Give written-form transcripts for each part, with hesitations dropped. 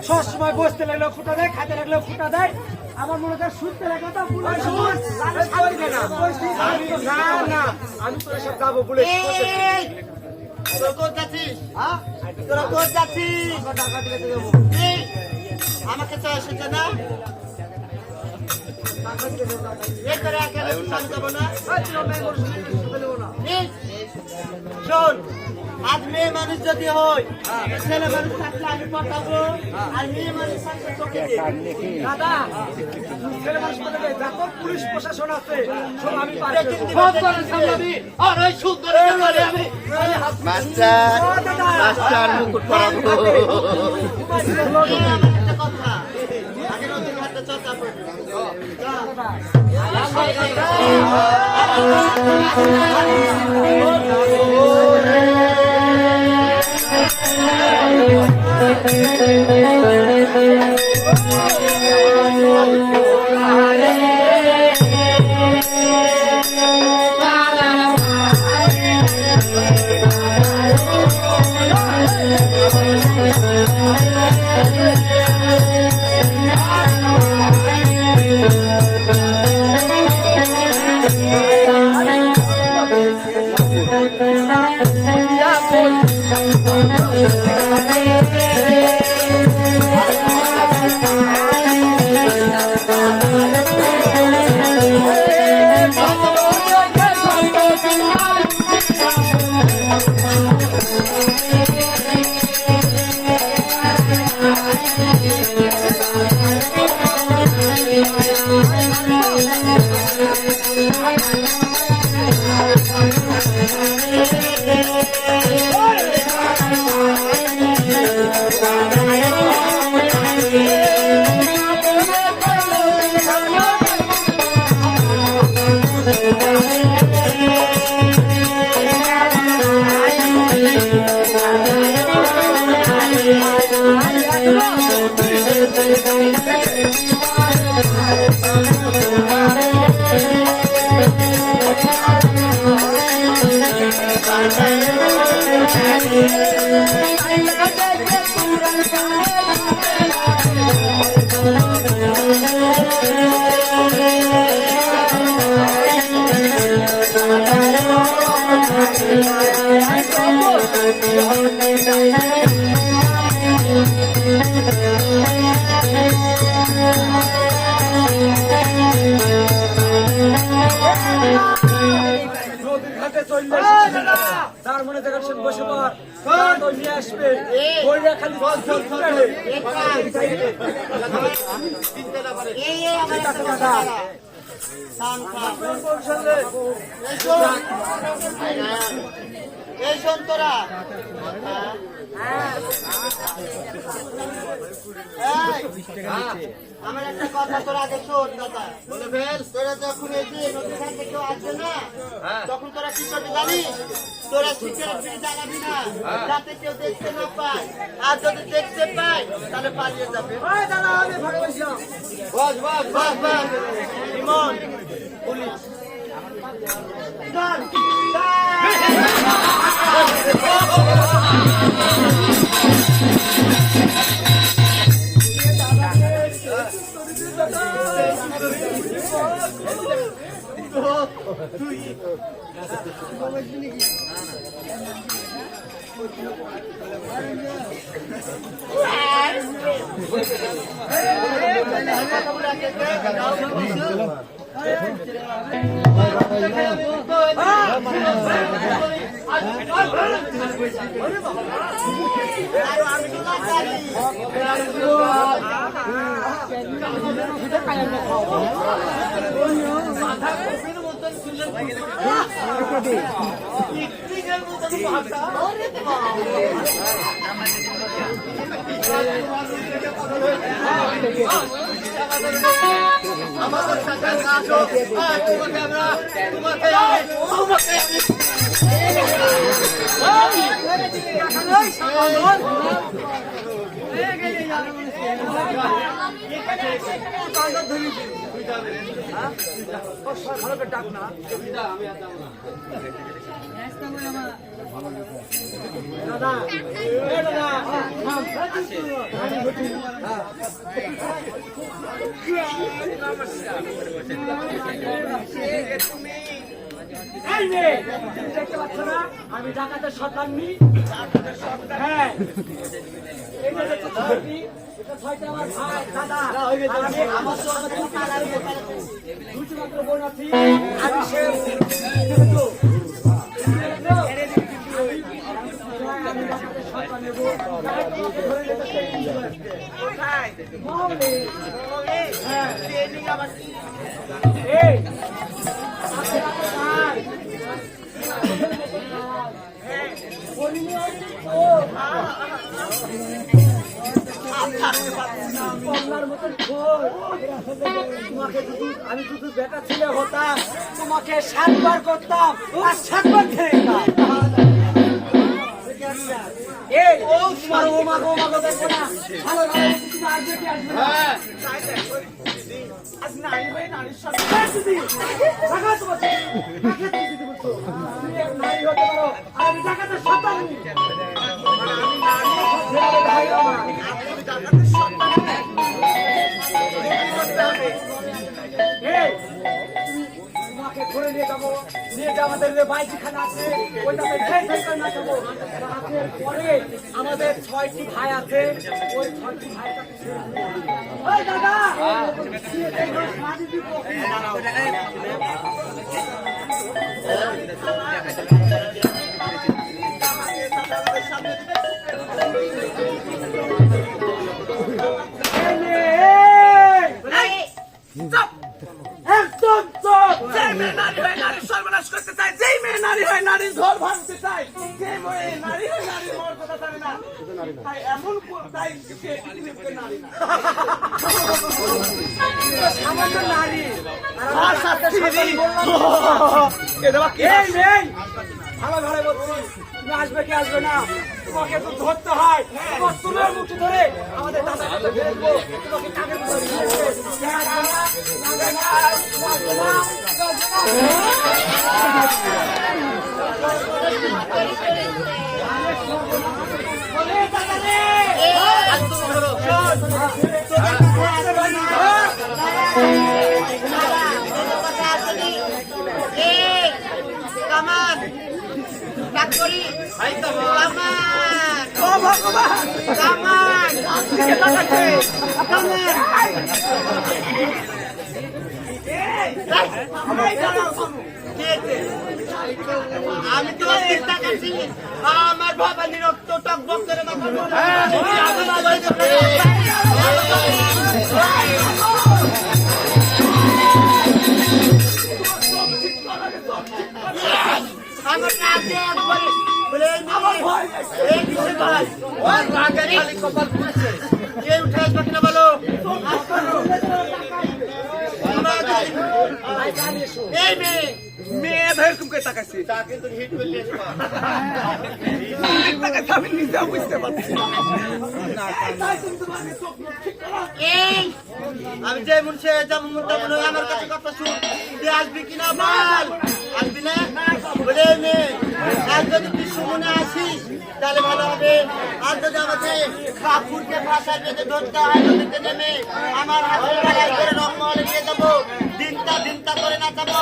সবসময় বসতে লাগলেও ফুটা দেয়, খাইতে লাগলেও ফুটা দেয়। আমার মনে হয় শুনতে লাগে তো আমি তো সব যাবো বলে আমাকে তো এসেছে না শোন, আজ মেয়ে মানুষ যদি হয় ছেলে মানুষ থাকলে আমি পাঠাবো, আর মেয়ে মানুষ থাকলে তোকে দাদা ছেলে মানুষ যত পুলিশ প্রশাসন আছে সব আমি মাস্টার মুকুট পরাবো। কথা আগে নদীর ঘাটে চর্চা করবো। তার মনে দেখা বসে পর নিয়ে আসবে খালি এই শোন তোরা, আমার একটা কথা তোরা আগে শোন দাদা, বলে ফেল। তোরা যখন এই যে নদীর ঘাটে কেউ আসবে না, তখন তোরা কি করবি জানিস? তোরা সিগারেট বিড়ি জ্বালাবি না, যাতে কেউ দেখতে না পায়, আর যদি দেখতে পায় তাহলে পালিয়ে যাবে। বস বস বস বস ইমন পুলিশ আমাদের সাথে আসো, তোমাকে আমরা তোমাকে ভালো করে ডাক না দাদা দাদা দেখতে পাচ্ছ না আমি ডাকাতের সন্তাননি হ্যাঁ এটা দেখতে ছয়টি এটা ছয়টা আমার ভাই দাদা আমার তো আমার দুটো মাত্র বোন আছি আমি সে আমি শুধু বেটা ছেলে হতাম তোমাকে 7 বার করতাম আর 7 বার খেতাম এই ও তোমার ও মা দেখো না ভালো ভালো তুমি আসবে কি আসবে না আজ নারী ভাই নারীর সাথে দিদি টাকা তোমার টাকা দিদি বলছো তুমি এক নারী হতে পারো আর আমি টাকাতে সন্তান নি আমি নারী ভাই আমার আমি টাকাতে সন্তান এই তোমাকে ঘুরে নিয়ে যাবো নিয়ে যে আমাদের যে বাইকখানা আছে ওইটাতে না যাবো রাতের পরে আমাদের 6টি ভাই আছে ওই 6টি ভাই দাদা একদম যে মেয়ে নারী হয় নারীর সর্বনাশ করতে চায় যেই মেয়ে নারী হয় নারীর ঘর ভাঙতে চায় যে মেয়ে নারী হয় নারীর মর্যাদা জানে না তাই এমন তাই নারী না সামান্য নারী ভালো ভালো বলছি তুমি আসবে কি আসবে না তোমাকে তো ধরতে হয় তোমার মুঠি ধরে আমাদের দাদা ফেলবো তোমাকে কাকে কামান ডাক্তারি আমি তো আমার বাবা নিরক্ত টক বক করে আমার রাজ্যে একবারে বলে আমার ভয় এই দিশে ভাই ওর রাগে খালি কপাল ফুলছে এই উঠে আসবে কিনা বলো এই মেয়ে ধরে তুমি তাকাইছি তা কিন্তু হিট করলে আমি নিজে বুঝতে পারছি এই আমি যে মুনছে যেমন তেমন আমার কাছে কথা শুন তুই আসবি কিনা বল আসবি না বলে মেয়ে আজ যদি তুই সুমনে আসিস তাহলে ভালো হবে আর যদি আমাকে কাপুরকে ভাষা পেতে ধরতে হয় নদীতে নেমে আমার হাতের বেলায় করে রংমহলে নিয়ে যাবো দিনটা করে নাচাবো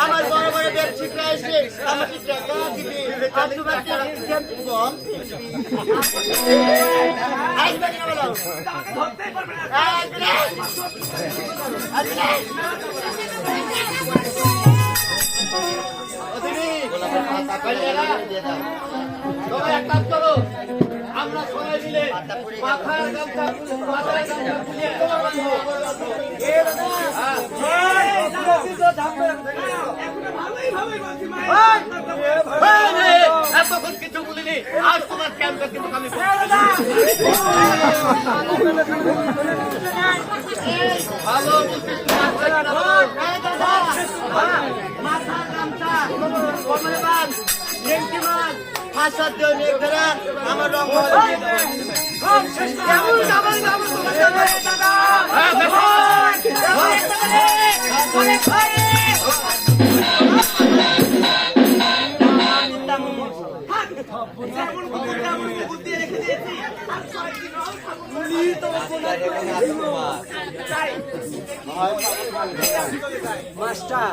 আমার বড় বড় ব্যবসায়ীরা এসে আমাকে টাকা দিবে আর তোমার কম আসবে কিনা বলো এক কাজ করো আমরা সবাই মিলে মাথার গামছা এতক্ষণ কিছু বলিনি আজ তোমার ক্যাম্পে কিন্তু আমি ভালো মাথার গামছা কোমরে বাঁধ নেংটি মাছ ফাঁসার জন্য আমার রঙ মাস্টার